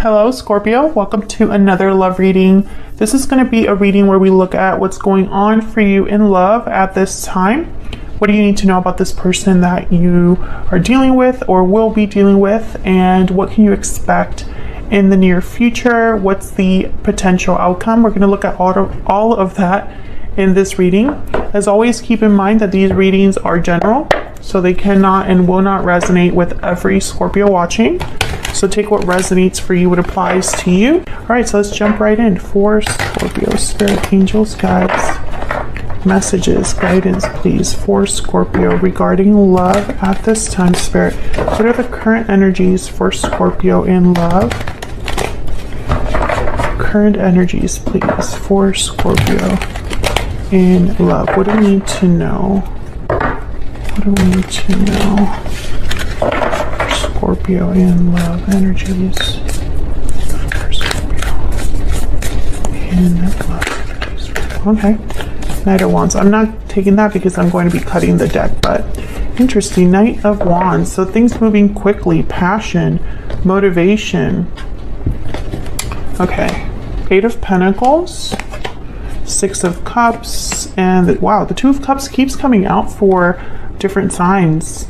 Hello, Scorpio. Welcome to another love reading. This is going to be a reading where we look at what's going on for you in love at this time. What do you need to know about this person that you are dealing with or will be dealing with? And what can you expect in the near future? What's the potential outcome? We're going to look at all of that in this reading. As always, keep in mind that these readings are general, so they cannot and will not resonate with every Scorpio watching. So take what resonates for you, what applies to you. All right, so let's jump right in. For Scorpio, spirit, angels, guides, messages, guidance, please, for Scorpio regarding love at this time. Spirit, what are the current energies for Scorpio in love? Current energies, please, for Scorpio in love. What do we need to know? What do we need to know? Scorpio in love energies. For Scorpio in love energies. Okay. Knight of Wands. I'm not taking that because I'm going to be cutting the deck, but interesting. Knight of Wands. So things moving quickly. Passion. Motivation. Okay. Eight of Pentacles. Six of Cups. And wow, the Two of Cups keeps coming out for different signs.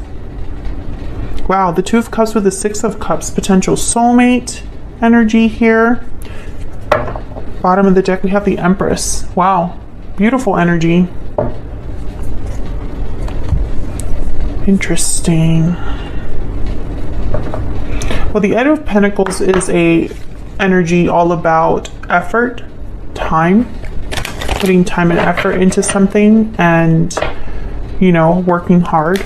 Wow, the Two of Cups with the Six of Cups, potential soulmate energy here. Bottom of the deck, we have the Empress. Wow, beautiful energy. Interesting. Well, the Eight of Pentacles is a energy all about effort, time, putting time and effort into something and, you know, working hard.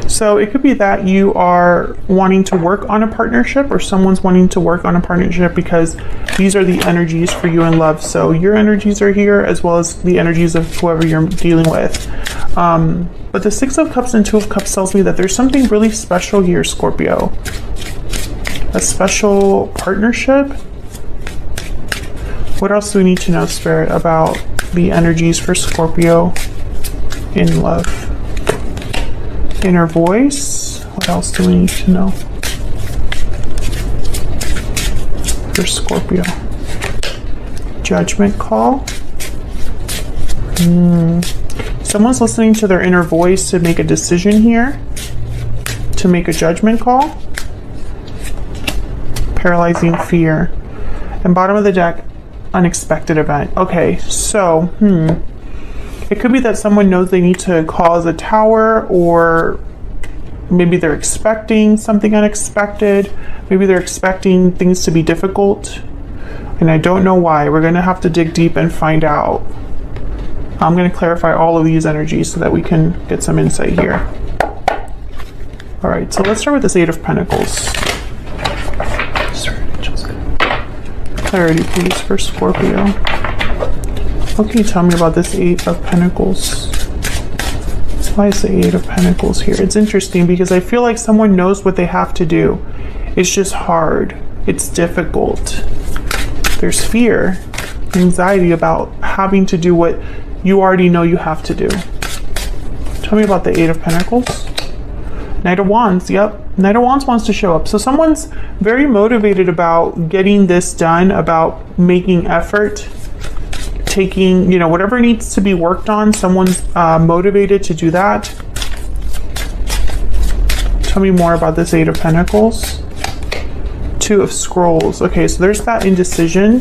So it could be that you are wanting to work on a partnership or someone's wanting to work on a partnership because these are the energies for you in love. So your energies are here as well as the energies of whoever you're dealing with. But the Six of Cups and Two of Cups tells me that there's something really special here, Scorpio. A special partnership. What else do we need to know, Spirit, about the energies for Scorpio in love? Inner voice. What else do we need to know for Scorpio? Judgment call. Someone's listening to their inner voice to make a decision here, to make a judgment call. Paralyzing fear. And bottom of the deck, unexpected event. Okay, so it could be that someone knows they need to cause a tower, or maybe they're expecting something unexpected. Maybe they're expecting things to be difficult, and I don't know why. We're going to have to dig deep and find out. I'm going to clarify all of these energies so that we can get some insight here. All right, so let's start with this Eight of Pentacles. Clarity, please, for Scorpio. What can you tell me about this Eight of Pentacles? Why is the Eight of Pentacles here? It's interesting because I feel like someone knows what they have to do. It's just hard. It's difficult. There's fear, anxiety about having to do what you already know you have to do. Tell me about the Eight of Pentacles. Knight of Wands. Yep. Knight of Wands wants to show up. So someone's very motivated about getting this done, about making effort, taking, you know, whatever needs to be worked on. Someone's motivated to do that. Tell me more about this Eight of Pentacles. Two of Scrolls. Okay, so there's that indecision.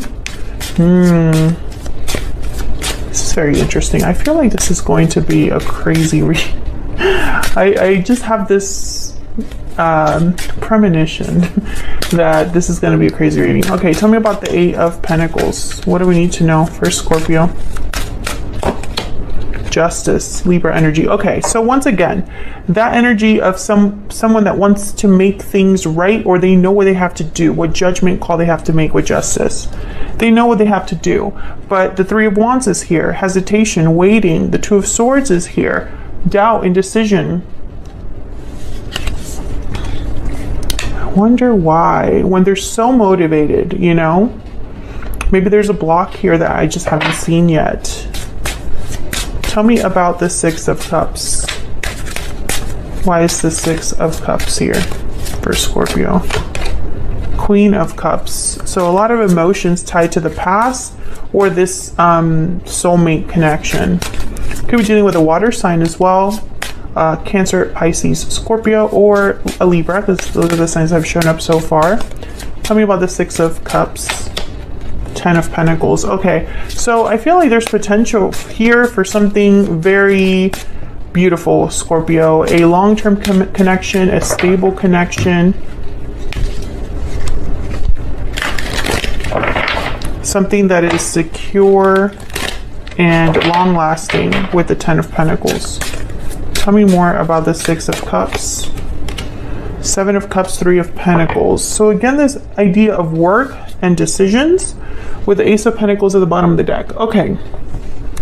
This is very interesting. I feel like this is going to be a crazy read. I just have this premonition that this is going to be a crazy reading. Okay, tell me about the Eight of Pentacles. What do we need to know for Scorpio? Justice, Libra energy. Okay, so once again, that energy of someone that wants to make things right, or they know what they have to do, what judgment call they have to make with justice. They know what they have to do. But the Three of Wands is here. Hesitation, waiting. The Two of Swords is here. Doubt, indecision. Wonder why, when they're so motivated, you know, maybe there's a block here that I just haven't seen yet. Tell me about the Six of Cups. Why is the Six of Cups here for Scorpio? Queen of Cups. So a lot of emotions tied to the past or this soulmate connection. Could be dealing with a water sign as well. Cancer, Pisces, Scorpio, or a Libra, because those are the signs that have shown up so far. Tell me about the Six of Cups. 10 of Pentacles. Okay, so I feel like there's potential here for something very beautiful, Scorpio. A long-term connection, a stable connection. Something that is secure and long-lasting with the 10 of Pentacles. Tell me more about the Six of Cups. 7 of Cups, 3 of Pentacles. So again, this idea of work and decisions with the Ace of Pentacles at the bottom of the deck. Okay,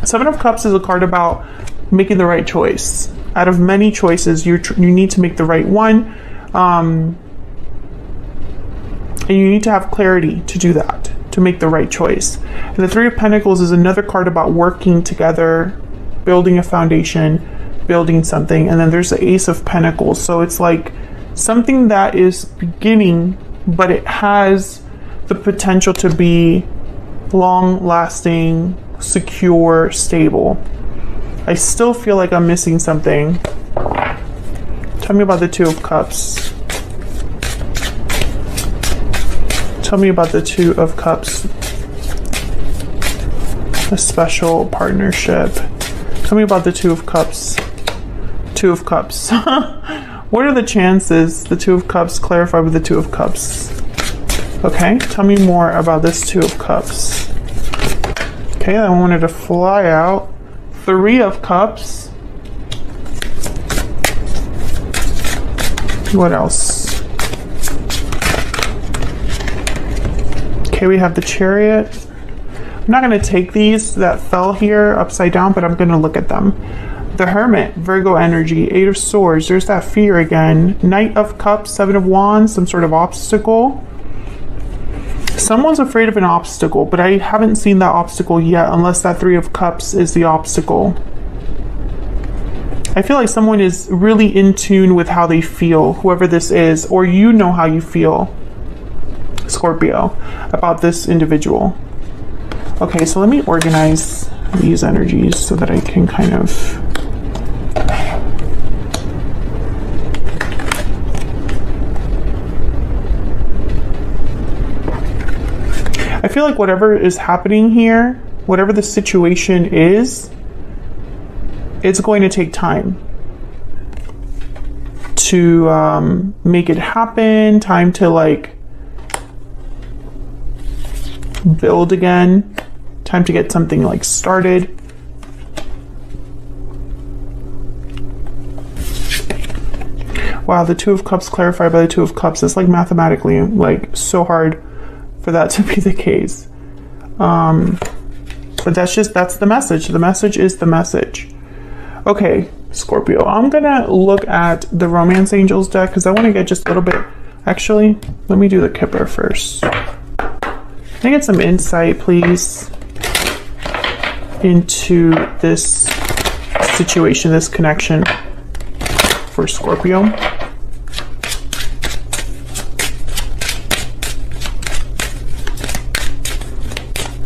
7 of Cups is a card about making the right choice. Out of many choices, you need to make the right one. And you need to have clarity to do that, to make the right choice. And the 3 of Pentacles is another card about working together, building a foundation, building something. And then there's the Ace of Pentacles. So it's like something that is beginning, but it has the potential to be long-lasting, secure, stable. I still feel like I'm missing something. Tell me about the 2 of Cups. Tell me about the 2 of Cups. A special partnership. Tell me about the 2 of Cups. 2 of Cups. What are the chances the 2 of Cups clarify with the 2 of Cups? Okay, tell me more about this 2 of Cups. Okay, I wanted to fly out. 3 of Cups. What else? Okay, we have the Chariot. I'm not going to take these that fell here upside down, but I'm going to look at them. The Hermit, Virgo energy, 8 of Swords. There's that fear again. Knight of Cups, 7 of Wands, some sort of obstacle. Someone's afraid of an obstacle, but I haven't seen that obstacle yet unless that 3 of Cups is the obstacle. I feel like someone is really in tune with how they feel, whoever this is, or you know how you feel, Scorpio, about this individual. Okay, so let me organize these energies so that I can kind of... I feel like whatever is happening here, whatever the situation is, it's going to take time to make it happen, time to like build again, time to get something like started. Wow, the 2 of Cups clarified by the 2 of Cups. It's like mathematically like so hard for that to be the case. But that's the message. The message is the message. Okay, Scorpio, I'm gonna look at the Romance Angels deck because I want to get just a little bit. Actually, let me do the Kipper first. Can I get some insight, please, into this situation, this connection for Scorpio?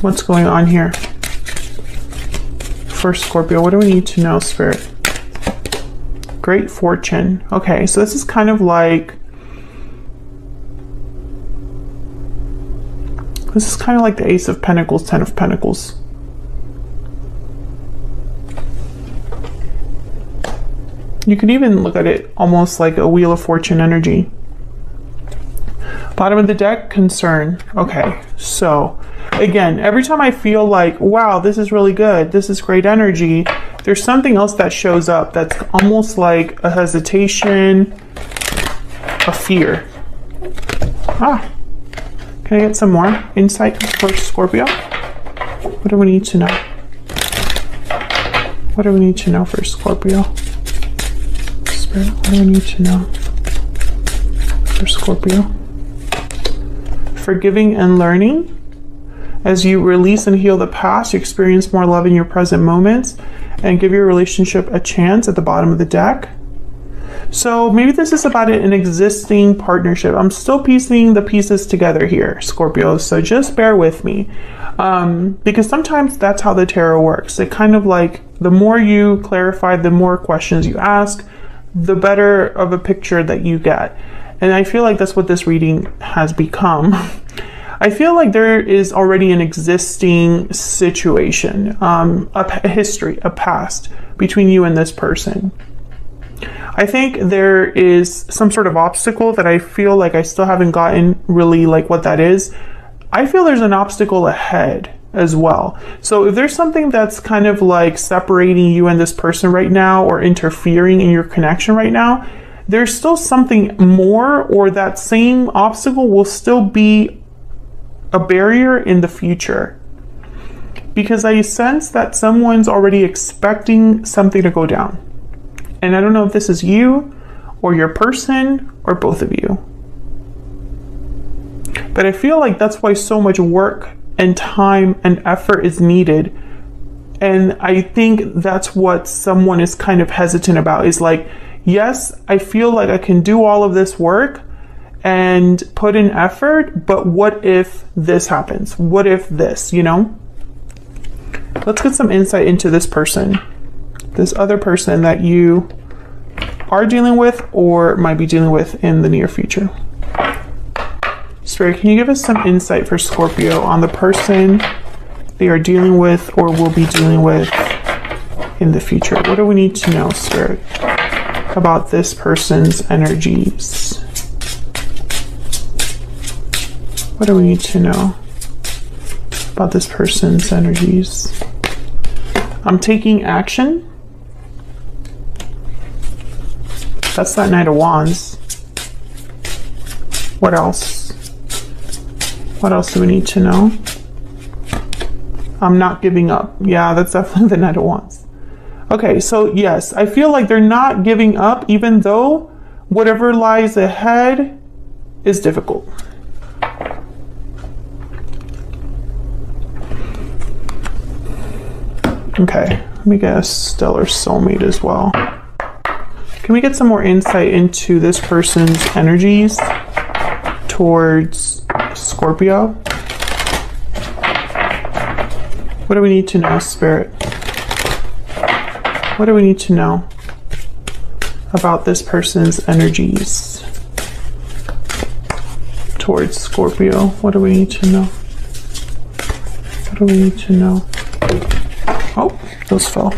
What's going on here for Scorpio? What do we need to know, Spirit? Great fortune. Okay, so this is kind of like the Ace of Pentacles, 10 of Pentacles. You could even look at it almost like a Wheel of Fortune energy. Bottom of the deck, concern. Okay, so again, every time I feel like, wow, this is really good, this is great energy, there's something else that shows up that's almost like a hesitation, a fear. Can I get some more insight for Scorpio? What do we need to know? What do we need to know for Scorpio? Spirit, what do we need to know for Scorpio? Forgiving and learning. As you release and heal the past, you experience more love in your present moments and give your relationship a chance at the bottom of the deck. So maybe this is about an existing partnership. I'm still piecing the pieces together here, Scorpio. So just bear with me. Because sometimes that's how the tarot works. It kind of like, the more you clarify, the more questions you ask, the better of a picture that you get. And I feel like that's what this reading has become. I feel like there is already an existing situation, a history, a past between you and this person. I think there is some sort of obstacle that I feel like I still haven't gotten really like what that is. I feel there's an obstacle ahead as well. So if there's something that's kind of like separating you and this person right now, or interfering in your connection right now, there's still something more, or that same obstacle will still be a barrier in the future. Because I sense that someone's already expecting something to go down. And I don't know if this is you or your person or both of you. But I feel like that's why so much work and time and effort is needed. And I think that's what someone is kind of hesitant about, is like, yes, I feel like I can do all of this work and put in effort, but what if this happens? What if this, you know? Let's get some insight into this person, this other person that you are dealing with or might be dealing with in the near future. Spirit, can you give us some insight for Scorpio on the person they are dealing with or will be dealing with in the future? What do we need to know, Spirit, about this person's energies? What do we need to know about this person's energies? I'm taking action. That's that Knight of Wands. What else? What else do we need to know? I'm not giving up. Yeah, that's definitely the Knight of Wands. Okay, so yes, I feel like they're not giving up, even though whatever lies ahead is difficult. Okay, let me get a stellar soulmate as well. Can we get some more insight into this person's energies towards Scorpio? What do we need to know, Spirit? What do we need to know about this person's energies towards Scorpio? What do we need to know? What do we need to know? Oh, those fell.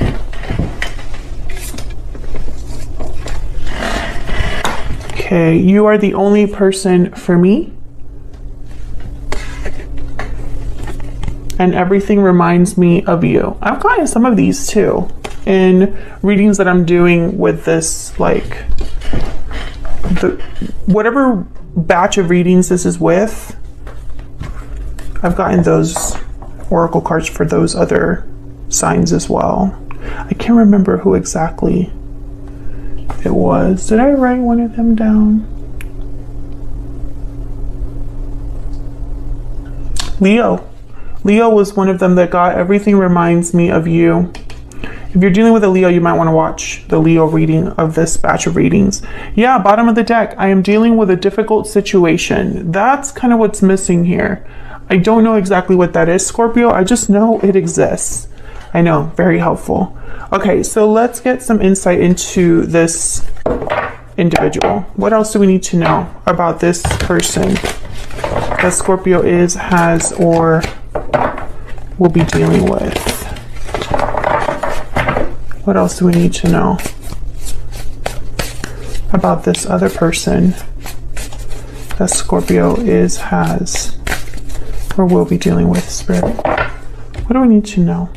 Okay, you are the only person for me. And everything reminds me of you. I've gotten some of these too in readings that I'm doing with this, like, whatever batch of readings this is with. I've gotten those oracle cards for those other signs as well. I can't remember who exactly it was. Did I write one of them down? Leo. Leo was one of them that got everything reminds me of you. If you're dealing with a Leo, you might want to watch the Leo reading of this batch of readings. Yeah, bottom of the deck. I am dealing with a difficult situation. That's kind of what's missing here. I don't know exactly what that is, Scorpio. I just know it exists. I know, very helpful. Okay, so let's get some insight into this individual. What else do we need to know about this person that Scorpio is, has, or will be dealing with? What else do we need to know about this other person that Scorpio is, has, or will be dealing with, Spirit? What do we need to know?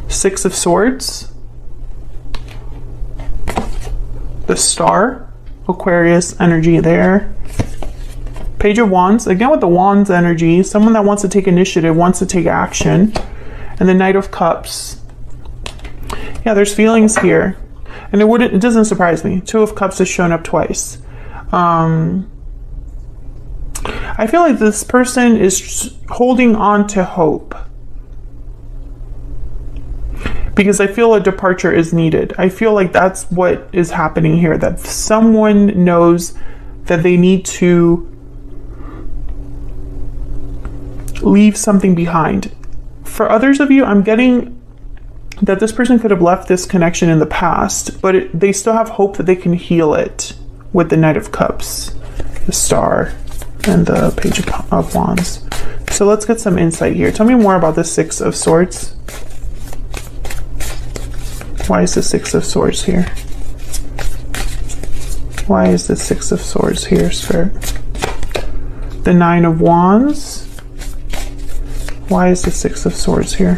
Six of Swords, the Star, Aquarius energy there. Page of Wands, again with the Wands energy, someone that wants to take initiative, wants to take action. And the Knight of Cups. Yeah, there's feelings here. And it doesn't surprise me. Two of Cups has shown up twice. I feel like this person is holding on to hope. because I feel a departure is needed. I feel like that's what is happening here, that someone knows that they need to leave something behind. For others of you, I'm getting that this person could have left this connection in the past, but they still have hope that they can heal it with the Knight of Cups, the Star, and the Page of Wands. So let's get some insight here. Tell me more about the Six of Swords. Why is the Six of Swords here? Why is the Six of Swords here, Spirit? The Nine of Wands. Why is the Six of Swords here?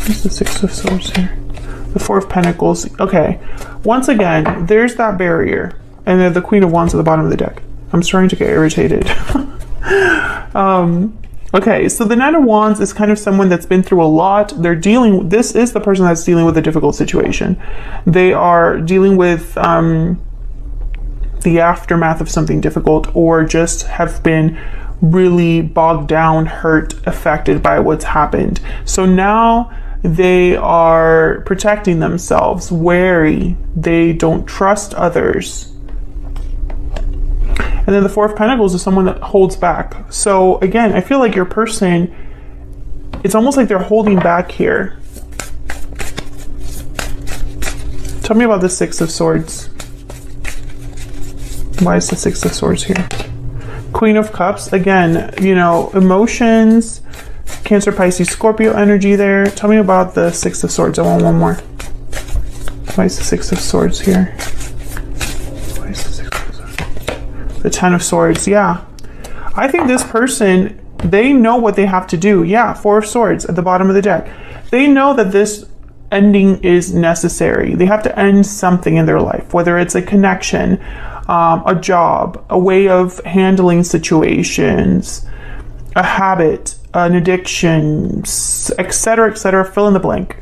Where's the Six of Swords here? The Four of Pentacles. Okay. Once again, there's that barrier. And then the Queen of Wands at the bottom of the deck. I'm starting to get irritated. Okay, so the Nine of Wands is kind of someone that's been through a lot. This is the person that's dealing with a difficult situation. They are dealing with the aftermath of something difficult, or just have been really bogged down, hurt, affected by what's happened. So now they are protecting themselves, wary. They don't trust others. And then the Four of Pentacles is someone that holds back. So again, I feel like your person, it's almost like they're holding back here. Tell me about the Six of Swords. Why is the Six of Swords here? Queen of Cups, again, you know, emotions, Cancer, Pisces, Scorpio energy there. Tell me about the Six of Swords. I want one more. Why is the Six of Swords here? The Ten of Swords, yeah. I think this person, they know what they have to do. Yeah, Four of Swords at the bottom of the deck. They know that this ending is necessary. They have to end something in their life, whether it's a connection, a job, a way of handling situations, a habit, an addiction, etc., etc. Fill in the blank.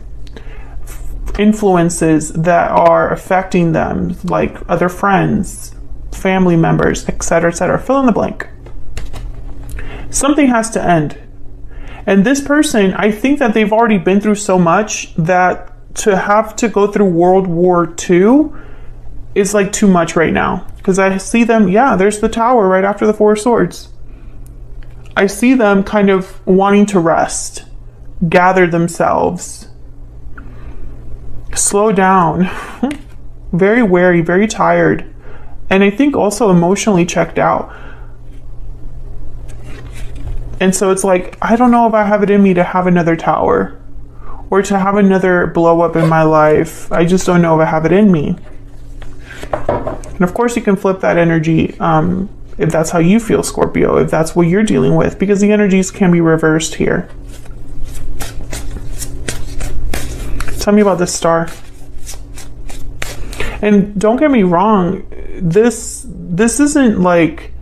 Influences that are affecting them, like other friends, family members, etc., etc. Fill in the blank. Something has to end. And this person, I think that they've already been through so much that to have to go through World War II is like too much right now. Because I see them, yeah, there's the Tower right after the Four of Swords. I see them kind of wanting to rest, gather themselves, slow down, very wary, very tired. And I think also emotionally checked out. And so it's like, I don't know if I have it in me to have another tower or to have another blow up in my life. I just don't know if I have it in me. And of course you can flip that energy if that's how you feel, Scorpio, if that's what you're dealing with, because the energies can be reversed here. Tell me about this Star. And don't get me wrong, this isn't like,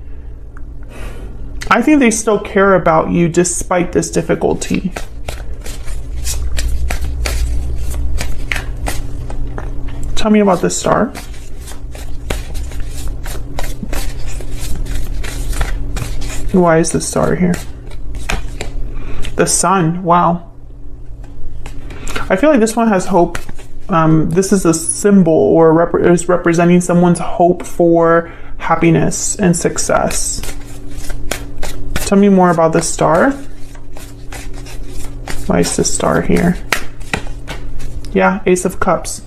I think they still care about you despite this difficulty. Tell me about this Star. Why is the Star here? The Sun, wow. I feel like this one has hope. This is a symbol or is representing someone's hope for happiness and success. Tell me more about the Star. Why is this Star here? Yeah, Ace of Cups.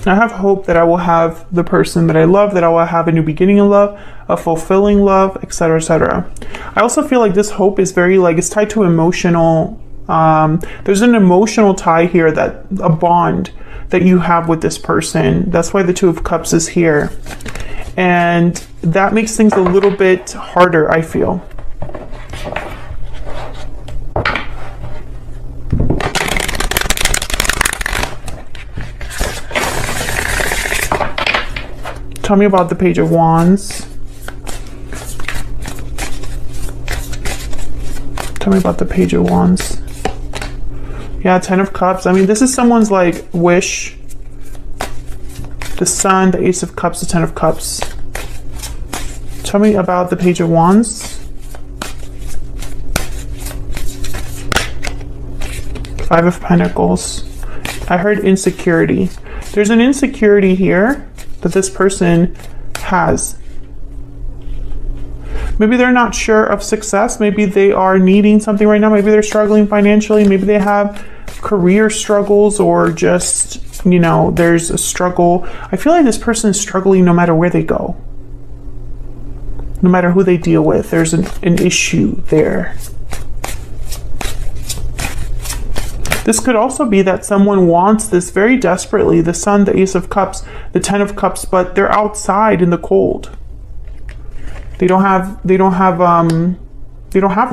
I have hope that I will have the person that I love, that I will have a new beginning in love, a fulfilling love, etc., etc. I also feel like this hope is very, like, it's tied to emotional. There's an emotional tie here, that a bond that you have with this person. That's why the Two of Cups is here. And that makes things a little bit harder, I feel. Tell me about the Page of Wands. Tell me about the Page of Wands. Yeah, Ten of Cups. I mean, this is someone's like wish. The Sun, the Ace of Cups, the Ten of Cups. Tell me about the Page of Wands. Five of Pentacles. I heard insecurity. There's an insecurity here that this person has. Maybe they're not sure of success. Maybe they are needing something right now. Maybe they're struggling financially. Maybe they have career struggles, or just, you know, there's a struggle. I feel like this person is struggling no matter where they go. No matter who they deal with, there's an issue there. This could also be that someone wants this very desperately. The Sun, the Ace of Cups, the Ten of Cups, but they're outside in the cold. They don't have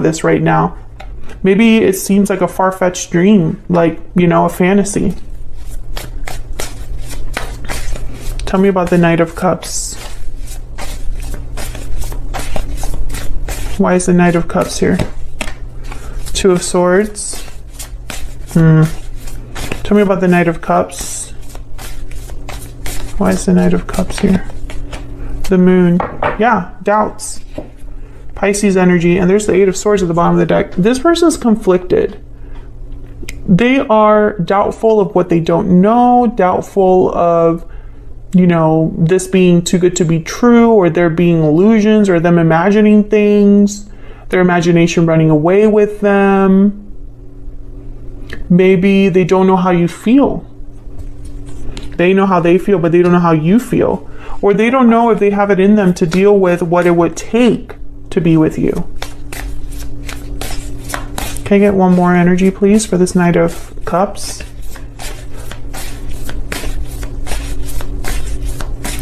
this right now. Maybe it seems like a far-fetched dream, like, you know, a fantasy. Tell me about the Knight of Cups. Why is the Knight of Cups here? Two of Swords. Tell me about the Knight of Cups. Why is the Knight of Cups here? The Moon. Yeah, doubts. Pisces energy. And there's the Eight of Swords at the bottom of the deck. This person's conflicted. They are doubtful of what they don't know, doubtful of, you know, this being too good to be true, or there being illusions, or them imagining things, their imagination running away with them. Maybe they don't know how you feel. They know how they feel, but they don't know how you feel. Or they don't know if they have it in them to deal with what it would take to be with you. Can I get one more energy, please, for this Knight of Cups?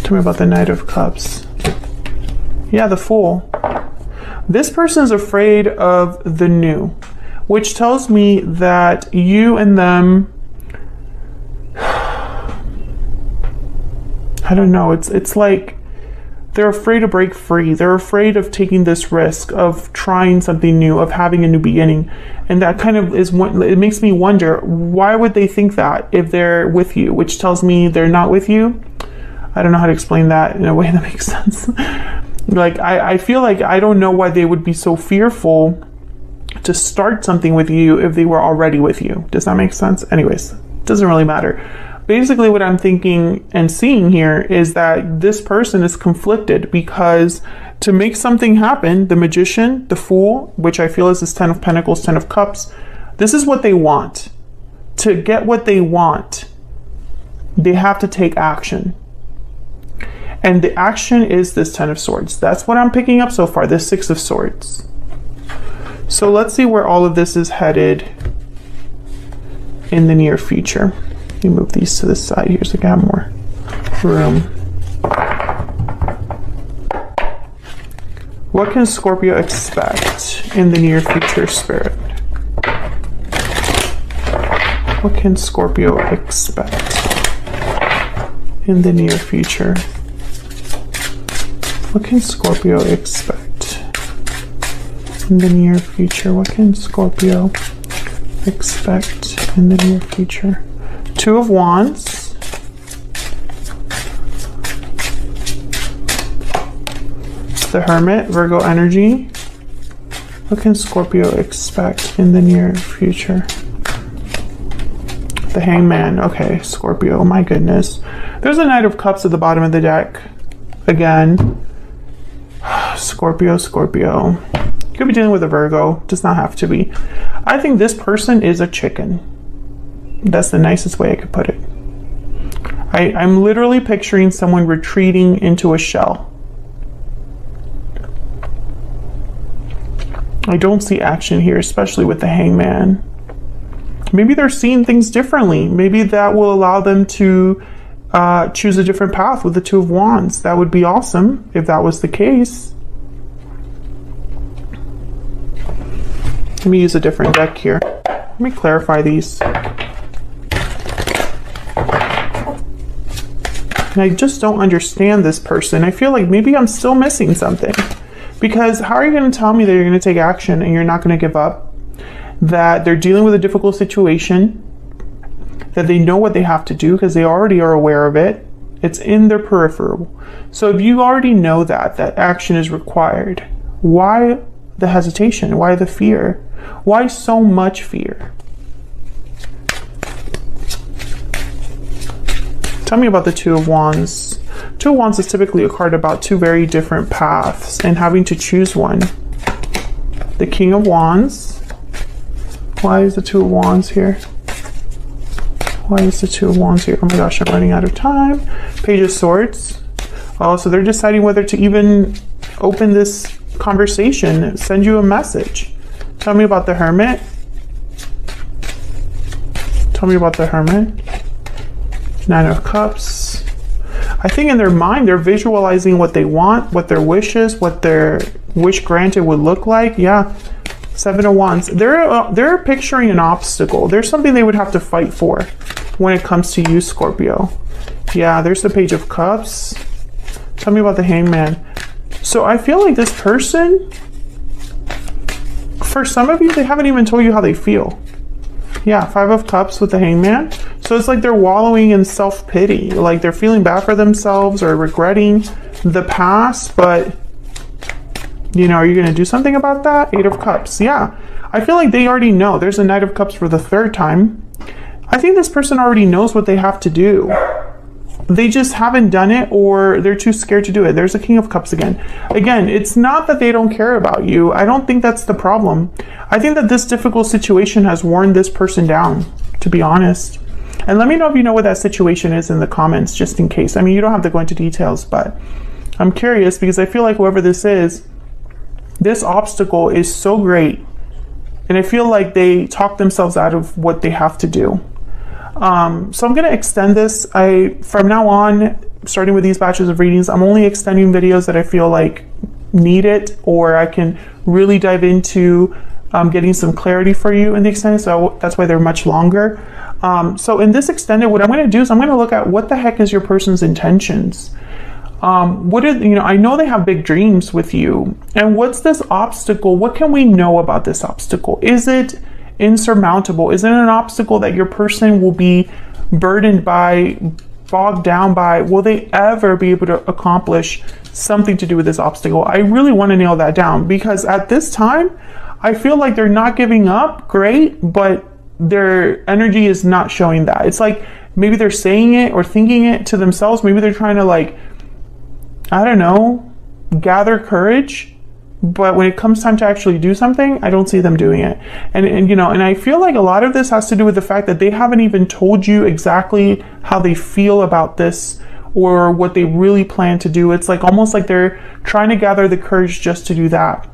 Tell me about the Knight of Cups. Yeah, the Fool. This person's afraid of the new, which tells me that you and them, I don't know, it's like they're afraid to break free. They're afraid of taking this risk of trying something new, of having a new beginning. And that kind of is what it makes me wonder, why would they think that if they're with you, which tells me they're not with you? I don't know how to explain that in a way that makes sense. Like, I feel like I don't know why they would be so fearful to start something with you if they were already with you. Does that make sense? Anyways, doesn't really matter. Basically, what I'm thinking and seeing here is that this person is conflicted, because to make something happen, the Magician, the Fool, which I feel is this Ten of Pentacles, Ten of Cups, this is what they want. To get what they want, they have to take action. And the action is this Ten of Swords. That's what I'm picking up so far, this Six of Swords. So let's see where all of this is headed in the near future. Let me move these to the side here so I can have more room. What can Scorpio expect in the near future, Spirit? What can Scorpio expect in the near future? What can Scorpio expect in the near future? What can Scorpio expect in the near future? Two of Wands. The Hermit, Virgo energy. What can Scorpio expect in the near future? The Hangman. Okay, Scorpio, my goodness. There's a Knight of Cups at the bottom of the deck. Again. Scorpio, Scorpio. You could be dealing with a Virgo. Does not have to be. I think this person is a chicken. That's the nicest way I could put it. I'm literally picturing someone retreating into a shell. I don't see action here, especially with the Hangman. Maybe they're seeing things differently. Maybe that will allow them to choose a different path with the Two of Wands. That would be awesome if that was the case. Let me use a different deck here. Let me clarify these. And I just don't understand this person. I feel like maybe I'm still missing something. Because how are you going to tell me that you're going to take action and you're not going to give up? That they're dealing with a difficult situation, that they know what they have to do because they already are aware of it. It's in their peripheral. So if you already know that action is required, why the hesitation? Why the fear? Why so much fear? Tell me about the Two of Wands. Two of Wands is typically a card about two very different paths and having to choose one. The King of Wands. Why is the Two of Wands here? Why is the Two of Wands here? Oh my gosh, I'm running out of time. Page of Swords. Oh, so they're deciding whether to even open this conversation, send you a message. Tell me about the Hermit. Tell me about the Hermit. Nine of Cups. I think in their mind, they're visualizing what they want, what their wish is, what their wish granted would look like. Yeah. Seven of Wands. They're picturing an obstacle. There's something they would have to fight for when it comes to you, Scorpio. Yeah, there's the Page of Cups. Tell me about the Hangman. So I feel like this person, for some of you, they haven't even told you how they feel. Yeah, Five of Cups with the Hangman. So it's like they're wallowing in self-pity. Like they're feeling bad for themselves or regretting the past, but you know, are you going to do something about that? Eight of Cups. Yeah. I feel like they already know. There's a Knight of Cups for the third time. I think this person already knows what they have to do. They just haven't done it, or they're too scared to do it. There's a King of Cups again. Again, it's not that they don't care about you. I don't think that's the problem. I think that this difficult situation has worn this person down, to be honest. And let me know if you know what that situation is in the comments, just in case. I mean, you don't have to go into details, but I'm curious because I feel like whoever this is, this obstacle is so great, and I feel like they talk themselves out of what they have to do. So I'm going to extend this. From now on, starting with these batches of readings, I'm only extending videos that I feel like need it, or I can really dive into getting some clarity for you in the extended. So that's why they're much longer. So in this extended, what I'm going to do is I'm going to look at what the heck is your person's intentions. I know they have big dreams with you. And what's this obstacle? What can we know about this obstacle? Is it insurmountable? Is it an obstacle that your person will be burdened by, bogged down by? Will they ever be able to accomplish something to do with this obstacle? I really want to nail that down, because at this time, I feel like they're not giving up. Great, but their energy is not showing that. It's like maybe they're saying it or thinking it to themselves. Maybe they're trying to, like, I don't know, gather courage, but when it comes time to actually do something, I don't see them doing it. And I feel like a lot of this has to do with the fact that they haven't even told you exactly how they feel about this or what they really plan to do. It's like almost like they're trying to gather the courage just to do that.